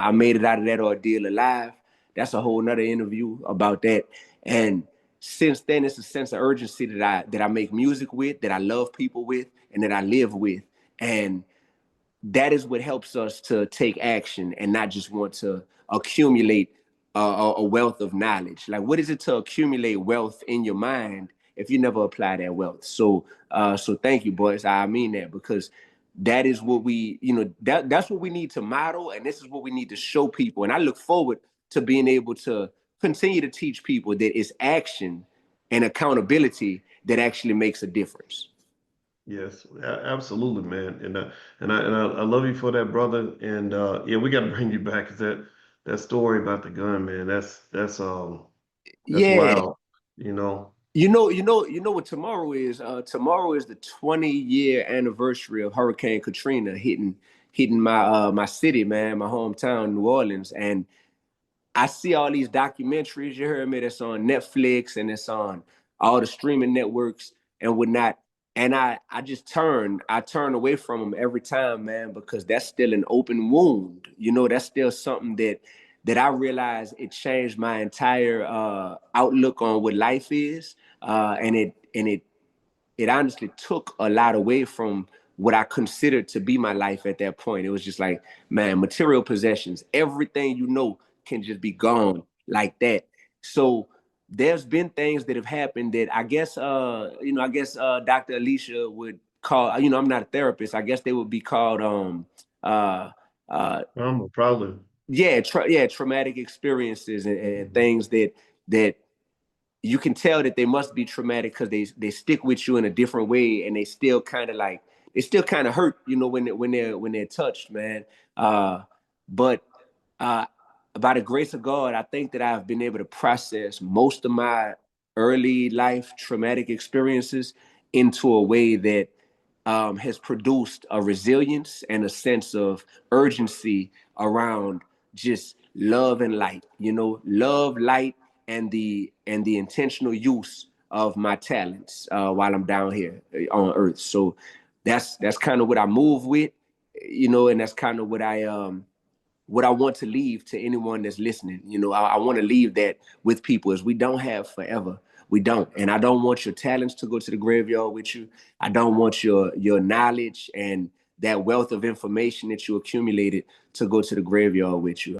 I made it out of that ordeal alive. That's a whole nother interview about that. And since then, it's a sense of urgency that I make music with, that I love people with, and that I live with. And that is what helps us to take action and not just want to accumulate a wealth of knowledge. Like, what is it to accumulate wealth in your mind if you never apply that wealth? So thank you, boys. I mean that, because that is what we, that's what we need to model, and this is what we need to show people. And I look forward to being able to continue to teach people that it's action and accountability that actually makes a difference. Yes, absolutely, man. And I love you for that, brother. And yeah, we got to bring you back. 'Cause that story about the gun, man. That's Yeah. wild. You know. You know what tomorrow is? Tomorrow is the 20-year anniversary of Hurricane Katrina hitting my city, man, my hometown, New Orleans. And I see all these documentaries, you heard me, that's on Netflix and it's on all the streaming networks and whatnot. And I turn away from them every time, man, because that's still an open wound. That's still something that I realize it changed my entire outlook on what life is. And it honestly took a lot away from what I considered to be my life at that point. It was just like, man, material possessions, everything can just be gone like that. So there's been things that have happened that I guess Dr. Alicia would call, I'm not a therapist. I guess they would be called uh Probably. yeah, traumatic experiences and Mhm. things that you can tell that they must be traumatic because they stick with you in a different way, and they still kind of hurt, when they're touched, man. But uh, by the grace of God, I think that I've been able to process most of my early life traumatic experiences into a way that has produced a resilience and a sense of urgency around just love and light, love, light, and the intentional use of my talents while I'm down here on Earth. So that's kind of what I move with, and that's kind of what I want to leave to anyone that's listening. I want to leave that with people, is we don't have forever. We don't. And I don't want your talents to go to the graveyard with you. I don't want your knowledge and that wealth of information that you accumulated to go to the graveyard with you.